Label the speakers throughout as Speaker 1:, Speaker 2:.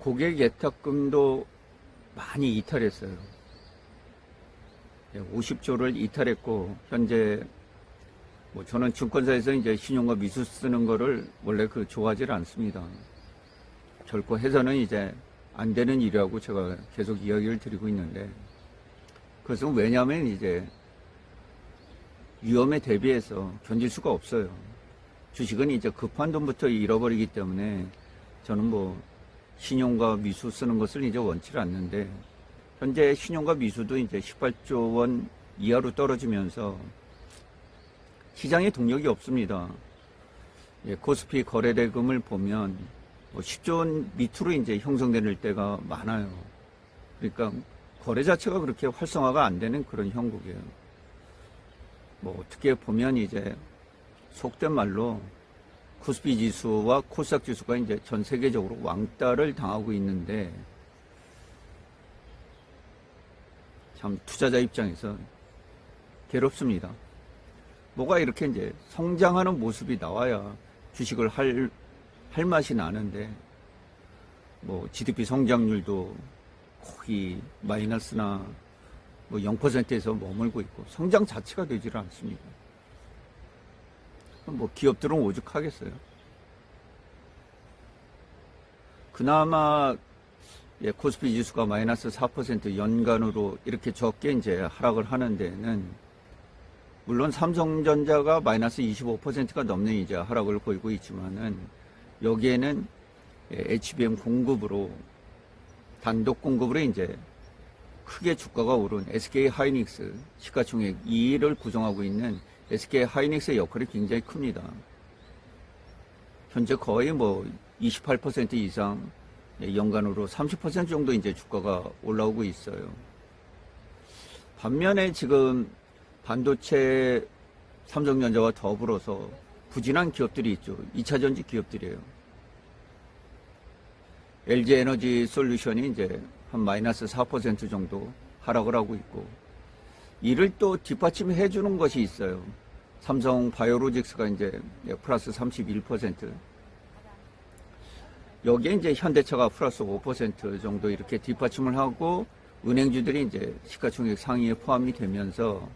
Speaker 1: 고객 예탁금도 많이 이탈했어요. 50조를 이탈했고, 현재 저는 증권사에서 이제 신용과 미수 쓰는 거를 원래 좋아하지 않습니다. 결코 해서는 이제 안 되는 일이라고 제가 계속 이야기를 드리고 있는데, 그것은 왜냐하면 이제 위험에 대비해서 견딜 수가 없어요. 주식은 이제 급한 돈부터 잃어버리기 때문에 저는 신용과 미수 쓰는 것을 이제 원치 않는데, 현재 신용과 미수도 이제 18조 원 이하로 떨어지면서 시장에 동력이 없습니다. 코스피 거래대금을 보면 10조 원 밑으로 이제 형성될 때가 많아요. 그러니까 거래 자체가 그렇게 활성화가 안 되는 그런 형국이에요. 어떻게 보면 이제 속된 말로 코스피 지수와 코스닥 지수가 이제 전 세계적으로 왕따를 당하고 있는데, 참 투자자 입장에서 괴롭습니다. 뭐가 이렇게 이제 성장하는 모습이 나와야 주식을 할 맛이 나는데, GDP 성장률도 거의 마이너스나 0%에서 머물고 있고 성장 자체가 되질 않습니다. 기업들은 오죽하겠어요. 그나마 코스피 지수가 마이너스 4% 연간으로 이렇게 적게 이제 하락을 하는 데는, 물론 삼성전자가 마이너스 25%가 넘는 이제 하락을 보이고 있지만은, 여기에는 HBM 공급으로, 단독 공급으로 이제 크게 주가가 오른 SK 하이닉스, 시가총액 2위를 구성하고 있는 SK 하이닉스의 역할이 굉장히 큽니다. 현재 거의 28% 이상, 연간으로 30% 정도 이제 주가가 올라오고 있어요. 반면에 지금 반도체 삼성전자와 더불어서 부진한 기업들이 있죠. 2차전지 기업들이에요. LG에너지 솔루션이 이제 한 마이너스 4% 정도 하락을 하고 있고, 이를 또 뒷받침해 주는 것이 있어요. 삼성 바이오로직스가 이제 플러스 31%, 여기에 이제 현대차가 플러스 5% 정도 이렇게 뒷받침을 하고, 은행주들이 이제 시가총액 상위에 포함이 되면서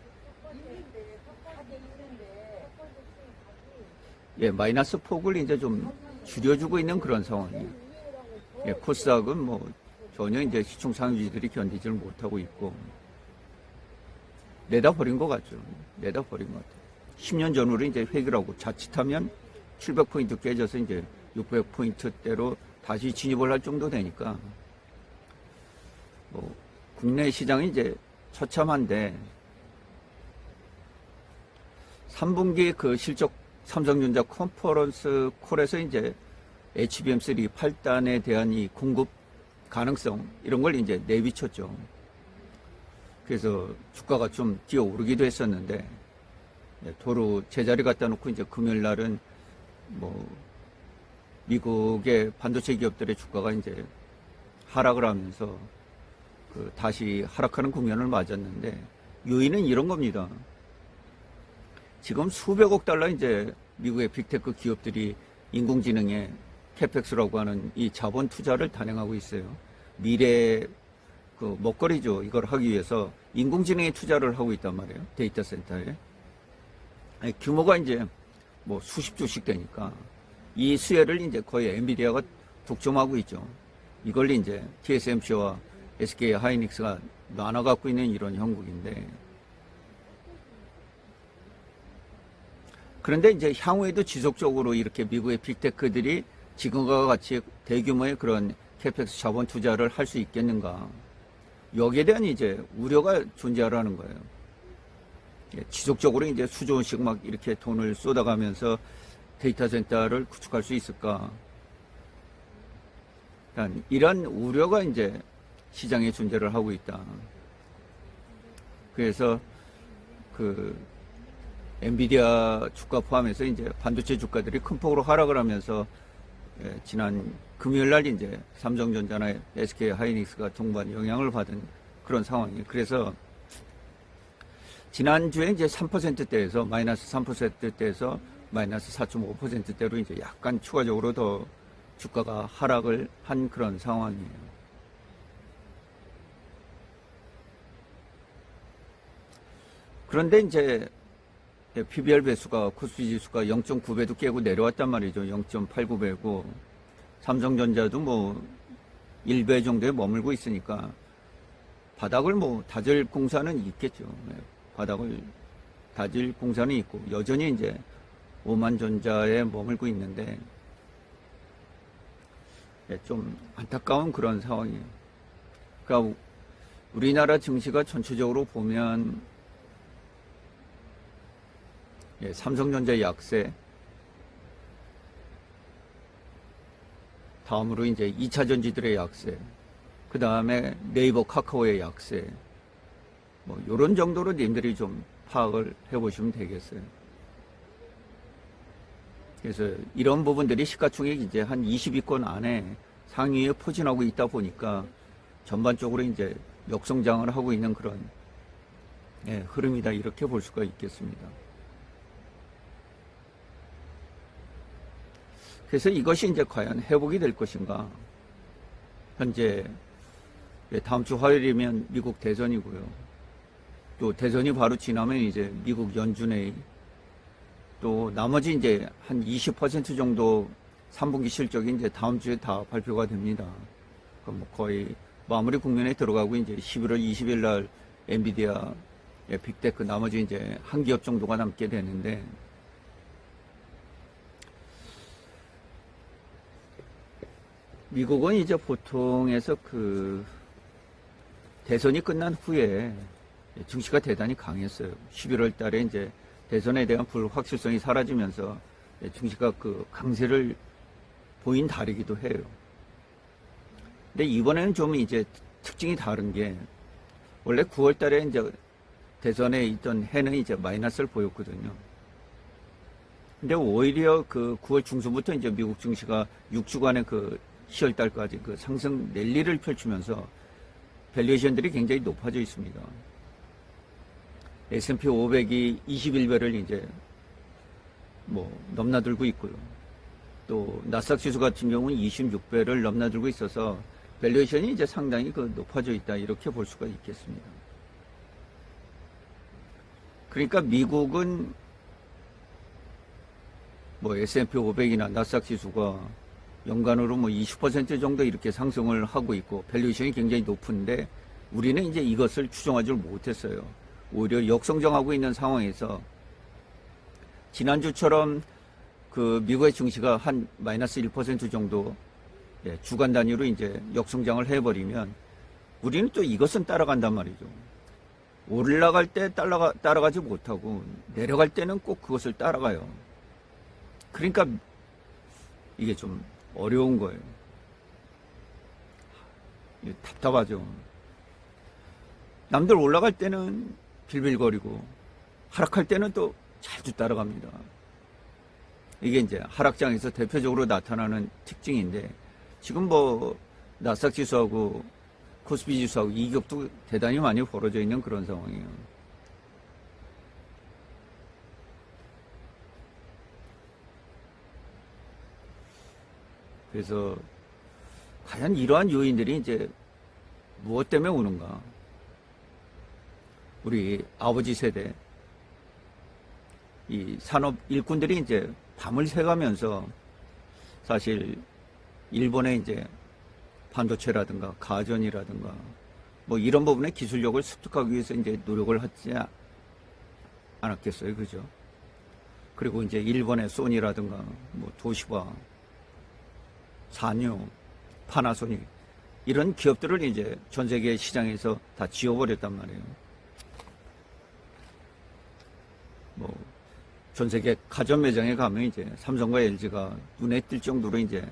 Speaker 1: 마이너스 폭을 이제 좀 줄여주고 있는 그런 상황이에요. 코스닥은 전혀 이제 시총 상위주들이 견디지를 못하고 있고, 내다버린 것 같죠. 내다버린 것 같아요. 10년 전으로 이제 회귀를 하고 자칫하면 700포인트 깨져서 이제 600포인트대로 다시 진입을 할 정도 되니까, 국내 시장이 이제 처참한데, 3분기 실적 삼성전자 컨퍼런스 콜에서 이제 HBM3 8단에 대한 이 공급 가능성, 이런 걸 이제 내비쳤죠. 그래서 주가가 좀 뛰어오르기도 했었는데, 도로 제자리 갖다 놓고 이제 금요일 날은 미국의 반도체 기업들의 주가가 이제 하락을 하면서 다시 하락하는 국면을 맞았는데, 요인은 이런 겁니다. 지금 수백억 달러 이제 미국의 빅테크 기업들이 인공지능에 캐펙스라고 하는 이 자본 투자를 단행하고 있어요. 미래 먹거리죠. 이걸 하기 위해서 인공지능에 투자를 하고 있단 말이에요. 데이터 센터에. 규모가 이제 수십 조씩 되니까 이 수혜를 이제 거의 엔비디아가 독점하고 있죠. 이걸 이제 TSMC와 SK 하이닉스가 나눠 갖고 있는 이런 형국인데, 그런데 이제 향후에도 지속적으로 이렇게 미국의 빅테크들이 지금과 같이 대규모의 그런 캐펙스 자본 투자를 할 수 있겠는가, 여기에 대한 이제 우려가 존재하라는 거예요. 지속적으로 이제 수조 원씩 막 이렇게 돈을 쏟아가면서 데이터 센터를 구축할 수 있을까? 이런 우려가 이제 시장에 존재를 하고 있다. 그래서 엔비디아 주가 포함해서 이제 반도체 주가들이 큰 폭으로 하락을 하면서, 지난 금요일 날 이제 삼성전자나 SK 하이닉스가 동반 영향을 받은 그런 상황이에요. 그래서 지난주에 이제 3%대에서 마이너스 3%대에서 마이너스 4.5%대로 이제 약간 추가적으로 더 주가가 하락을 한 그런 상황이에요. 그런데 이제 PBR 배수가 코스피 지수가 0.9배도 깨고 내려왔단 말이죠. 0.89배고 삼성전자도 뭐 1배 정도에 머물고 있으니까 바닥을 뭐 다질 공사는 있겠죠. 바닥을 다질 공사는 있고 여전히 이제 오만전자에 머물고 있는데 좀 안타까운 그런 상황이에요. 그러니까 우리나라 증시가 전체적으로 보면 삼성전자 약세, 다음으로 이제 2차 전지들의 약세, 그 다음에 네이버 카카오의 약세, 뭐 이런 정도로 님들이 좀 파악을 해보시면 되겠어요. 그래서 이런 부분들이 시가총액 이제 한 20위권 안에 상위에 포진하고 있다 보니까 전반적으로 이제 역성장을 하고 있는 그런 흐름이다 이렇게 볼 수가 있겠습니다. 그래서 이것이 이제 과연 회복이 될 것인가? 현재 다음 주 화요일이면 미국 대선이고요. 또 대선이 바로 지나면 이제 미국 연준회의, 또 나머지 이제 한 20% 정도 3분기 실적이 이제 다음 주에 다 발표가 됩니다. 그러니까 뭐 거의 마무리 국면에 들어가고 이제 11월 20일 날 엔비디아, 빅테크 나머지 이제 한 기업 정도가 남게 되는데, 미국은 이제 보통에서 그 대선이 끝난 후에 증시가 대단히 강했어요. 11월 달에 이제 대선에 대한 불확실성이 사라지면서 증시가 그 강세를 보인 달이기도 해요. 근데 이번에는 좀 이제 특징이 다른 게, 원래 9월 달에 이제 대선에 있던 해는 이제 마이너스를 보였거든요. 근데 오히려 그 9월 중순부터 이제 미국 증시가 6주간의 그 10월 달까지 그 상승 랠리를 펼치면서 밸류에이션들이 굉장히 높아져 있습니다. S&P 500이 21배를 이제 뭐 넘나들고 있고요. 또 나스닥 지수 같은 경우는 26배를 넘나들고 있어서 밸류에이션이 이제 상당히 그 높아져 있다 이렇게 볼 수가 있겠습니다. 그러니까 미국은 뭐 S&P 500이나 나스닥 지수가 연간으로 뭐 20% 정도 이렇게 상승을 하고 있고 밸류에이션이 굉장히 높은데 우리는 이제 이것을 추정하지 못했어요. 오히려 역성장하고 있는 상황에서 지난주처럼 그 미국의 증시가 한 마이너스 1% 정도 주간 단위로 이제 역성장을 해버리면 우리는 또 이것은 따라간단 말이죠. 올라갈 때 따라가지 못하고 내려갈 때는 꼭 그것을 따라가요. 그러니까 이게 좀 어려운 거예요. 답답하죠. 남들 올라갈 때는 빌빌거리고 하락할 때는 또 잘도 따라갑니다. 이게 이제 하락장에서 대표적으로 나타나는 특징인데, 지금 뭐 나스닥 지수하고 코스피 지수하고 이격도 대단히 많이 벌어져 있는 그런 상황이에요. 그래서 과연 이러한 요인들이 이제 무엇 때문에 오는가? 우리 아버지 세대, 이 산업 일꾼들이 이제 밤을 새가면서 사실 일본의 이제 반도체라든가 가전이라든가 뭐 이런 부분의 기술력을 습득하기 위해서 이제 노력을 하지 않았겠어요, 그죠? 그리고 이제 일본의 소니라든가 뭐 도시바, 산요, 파나소닉 이런 기업들을 이제 전 세계 시장에서 다 지워버렸단 말이에요. 뭐 전 세계 가전 매장에 가면 이제 삼성과 LG가 눈에 띌 정도로 이제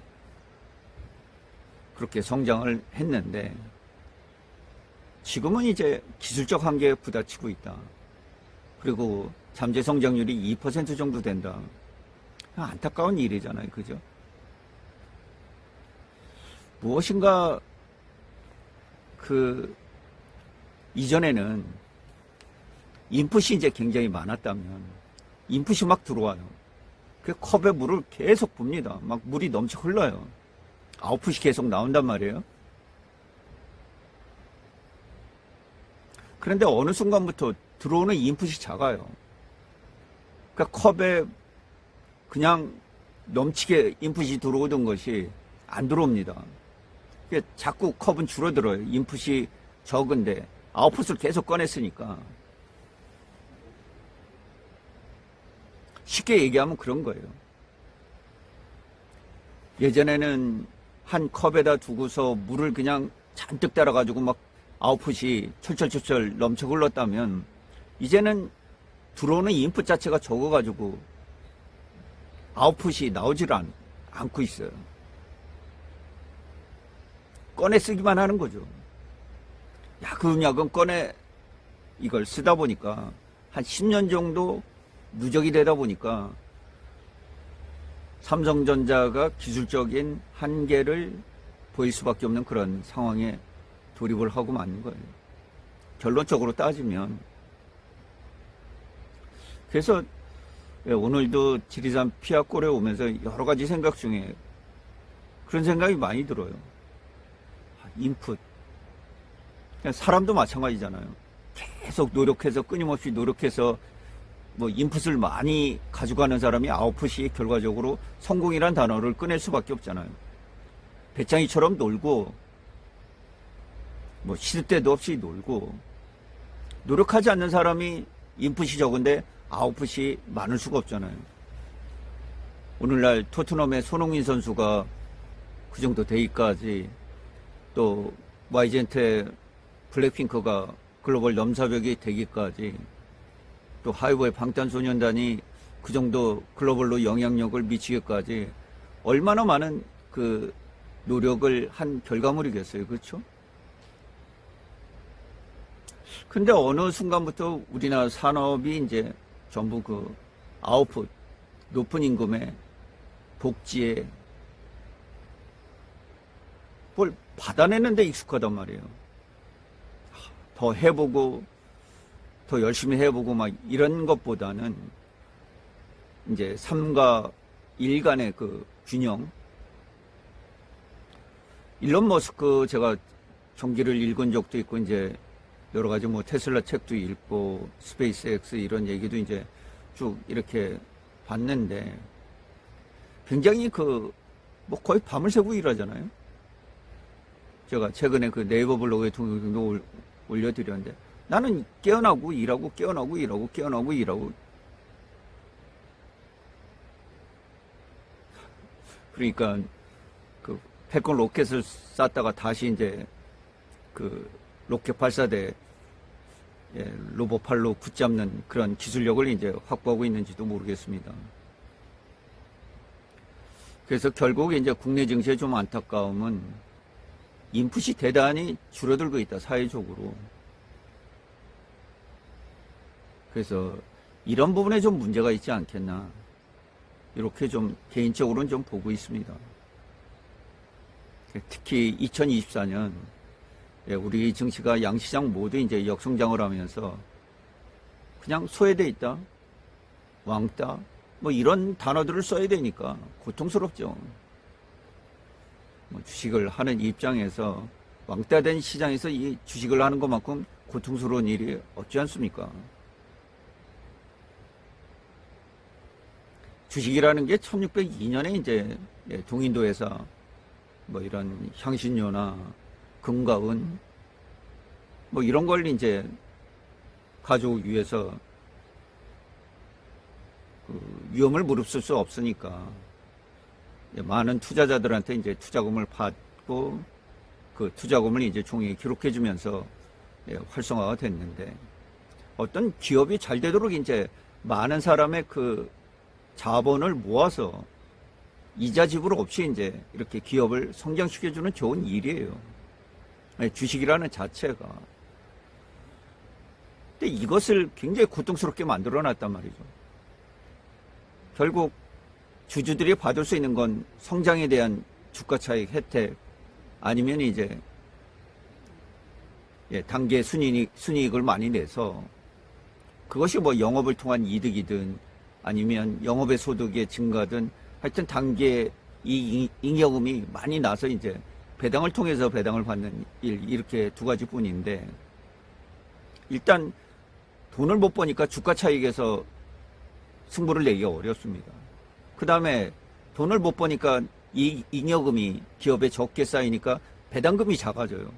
Speaker 1: 그렇게 성장을 했는데 지금은 이제 기술적 한계에 부딪히고 있다. 그리고 잠재 성장률이 2% 정도 된다. 안타까운 일이잖아요, 그죠? 무엇인가 그 이전에는 인풋이 이제 굉장히 많았다면 인풋이 막 들어와요. 그 컵에 물을 계속 붓니다. 막 물이 넘쳐 흘러요. 아웃풋이 계속 나온단 말이에요. 그런데 어느 순간부터 들어오는 인풋이 작아요. 그러니까 컵에 그냥 넘치게 인풋이 들어오던 것이 안 들어옵니다. 자꾸 컵은 줄어들어요. 인풋이 적은데 아웃풋을 계속 꺼냈으니까. 쉽게 얘기하면 그런 거예요. 예전에는 한 컵에다 두고서 물을 그냥 잔뜩 따라가지고 막 아웃풋이 철철철철 넘쳐 흘렀다면 이제는 들어오는 인풋 자체가 적어가지고 아웃풋이 나오질 않고 있어요. 꺼내 쓰기만 하는 거죠. 야금야금 꺼내 이걸 쓰다 보니까 한 10년 정도 누적이 되다 보니까 삼성전자가 기술적인 한계를 보일 수밖에 없는 그런 상황에 돌입을 하고 마는 거예요. 결론적으로 따지면. 그래서 오늘도 지리산 피아골에 오면서 여러 가지 생각 중에 그런 생각이 많이 들어요. 인풋. 사람도 마찬가지잖아요. 계속 노력해서 끊임없이 노력해서 뭐 인풋을 많이 가져가는 사람이 아웃풋이 결과적으로 성공이란 단어를 꺼낼 수밖에 없잖아요. 배짱이처럼 놀고 뭐 시도 때도 없이 놀고 노력하지 않는 사람이 인풋이 적은데 아웃풋이 많을 수가 없잖아요. 오늘날 토트넘의 손흥민 선수가 그 정도 되기까지 또 YG한테 블랙핑크가 글로벌 넘사벽이 되기까지 또 하이브의 방탄소년단이 그 정도 글로벌로 영향력을 미치기까지 얼마나 많은 그 노력을 한 결과물이겠어요. 그렇죠? 근데 어느 순간부터 우리나라 산업이 이제 전부 그 아웃풋, 높은 임금에 복지에 뭘 받아내는 데 익숙하단 말이에요. 더 해보고 더 열심히 해보고 막 이런 것보다는 이제 삶과 일 간의 그 균형. 일론 머스크 제가 종기를 읽은 적도 있고 이제 여러 가지 뭐 테슬라 책도 읽고 스페이스X 이런 얘기도 이제 쭉 이렇게 봤는데 굉장히 그 뭐 거의 밤을 새고 일하잖아요. 제가 최근에 그 네이버 블로그에 동영상도 올려드렸는데 나는 깨어나고 일하고 깨어나고 일하고 깨어나고 일하고 그러니까 그 패권 로켓을 쐈다가 다시 이제 그 로켓 발사대 로봇팔로 붙잡는 그런 기술력을 이제 확보하고 있는지도 모르겠습니다. 그래서 결국 이제 국내 증시의 좀 안타까움은 인풋이 대단히 줄어들고 있다, 사회적으로. 그래서 이런 부분에 좀 문제가 있지 않겠나. 이렇게 좀 개인적으로는 좀 보고 있습니다. 특히 2024년 우리 증시가 양시장 모두 이제 역성장을 하면서 그냥 소외돼 있다, 왕따, 뭐 이런 단어들을 써야 되니까 고통스럽죠. 뭐 주식을 하는 입장에서 왕따된 시장에서 이 주식을 하는 것만큼 고통스러운 일이 없지 않습니까? 주식이라는 게 1602년에 이제 동인도 회사 뭐 이런 향신료나 금과 은 뭐 이런 걸 이제 가져오기 위해서 그 위험을 무릅쓸 수 없으니까 많은 투자자들한테 이제 투자금을 받고 그 투자금을 이제 종이에 기록해 주면서 활성화가 됐는데 어떤 기업이 잘 되도록 이제 많은 사람의 그 자본을 모아서 이자 지불 없이 이제 이렇게 기업을 성장시켜주는 좋은 일이에요. 주식이라는 자체가. 근데 이것을 굉장히 고통스럽게 만들어 놨단 말이죠. 결국 주주들이 받을 수 있는 건 성장에 대한 주가 차익 혜택 아니면 이제 단계 순이익을 많이 내서 그것이 뭐 영업을 통한 이득이든 아니면 영업의 소득의 증가든 하여튼 단계 이 잉여금이 많이 나서 이제 배당을 통해서 배당을 받는 일, 이렇게 두 가지뿐인데, 일단 돈을 못 버니까 주가 차익에서 승부를 내기가 어렵습니다. 그 다음에 돈을 못 버니까 이 잉여금이 기업에 적게 쌓이니까 배당금이 작아져요.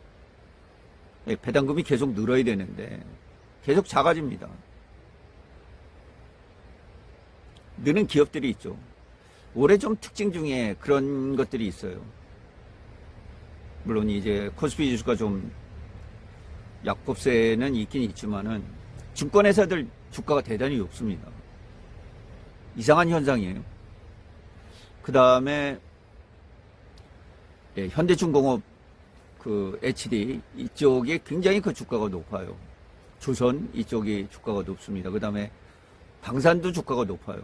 Speaker 1: 배당금이 계속 늘어야 되는데 계속 작아집니다. 느는 기업들이 있죠. 올해 좀 특징 중에 그런 것들이 있어요. 물론 이제 코스피 지수가 좀 약곱세는 있긴 있지만은 증권회사들 주가가 대단히 높습니다. 이상한 현상이에요. 그 다음에 현대중공업 그 HD 이쪽에 굉장히 그 주가가 높아요. 조선 이쪽이 주가가 높습니다. 그 다음에 방산도 주가가 높아요.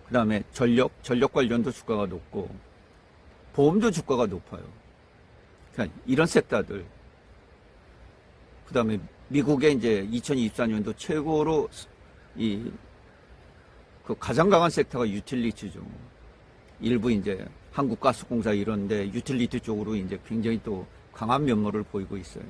Speaker 1: 그 다음에 전력 관련도 주가가 높고 보험도 주가가 높아요. 그러니까 이런 섹터들. 그 다음에 미국의 이제 2024년도 최고로 그 가장 강한 섹터가 유틸리티죠. 일부 이제 한국가스공사 이런데 유틸리티 쪽으로 이제 굉장히 또 강한 면모를 보이고 있어요.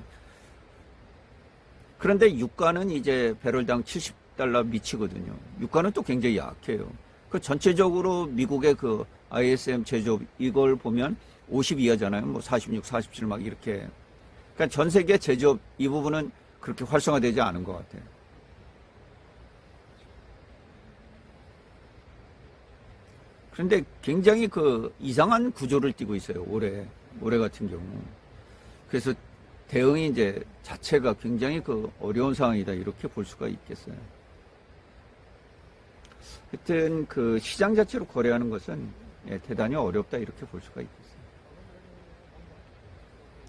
Speaker 1: 그런데 유가는 이제 배럴당 $70 미치거든요. 유가는 또 굉장히 약해요. 그 전체적으로 미국의 그 ISM 제조업 이걸 보면 50 이하잖아요. 뭐 46, 47 막 이렇게. 그러니까 전 세계 제조업 이 부분은 그렇게 활성화되지 않은 것 같아요. 그런데 굉장히 그 이상한 구조를 띠고 있어요. 올해 같은 경우. 그래서 대응이 이제 자체가 굉장히 그 어려운 상황이다. 이렇게 볼 수가 있겠어요. 하여튼 그 시장 자체로 거래하는 것은 대단히 어렵다. 이렇게 볼 수가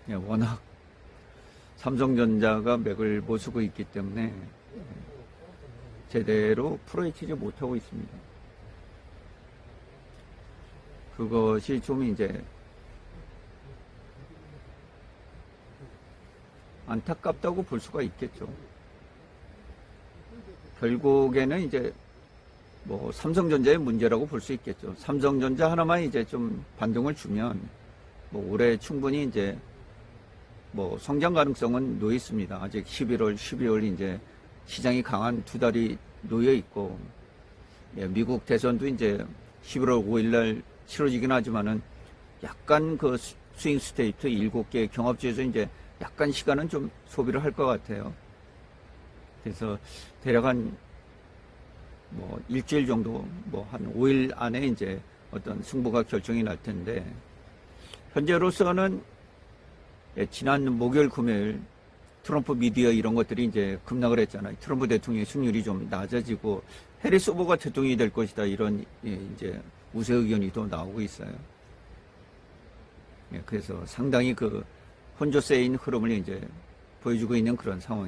Speaker 1: 있겠어요. 워낙 삼성전자가 맥을 못 쓰고 있기 때문에 제대로 풀어헤치지 못하고 있습니다. 그것이 좀 이제 안타깝다고 볼 수가 있겠죠. 결국에는 이제 뭐 삼성전자의 문제라고 볼 수 있겠죠. 삼성전자 하나만 이제 좀 반등을 주면 뭐 올해 충분히 이제 뭐 성장 가능성은 놓여 있습니다. 아직 11월, 12월 이제 시장이 강한 두 달이 놓여 있고, 미국 대선도 이제 11월 5일 날 치러지긴 하지만은 약간 그 스윙 스테이트 7개 경합지에서 이제 약간 시간은 좀 소비를 할 것 같아요. 그래서 대략 한 뭐 일주일 정도, 뭐 한 5일 안에 이제 어떤 승부가 결정이 날 텐데, 현재로서는 지난 목요일, 금요일 트럼프 미디어 이런 것들이 이제 급락을 했잖아요. 트럼프 대통령의 승률이 좀 낮아지고 해리스 후보가 대통령이 될 것이다. 이런 이제 우세 의견이 또 나오고 있어요. 그래서 상당히 그 혼조세인 흐름을 이제 보여주고 있는 그런 상황입니다.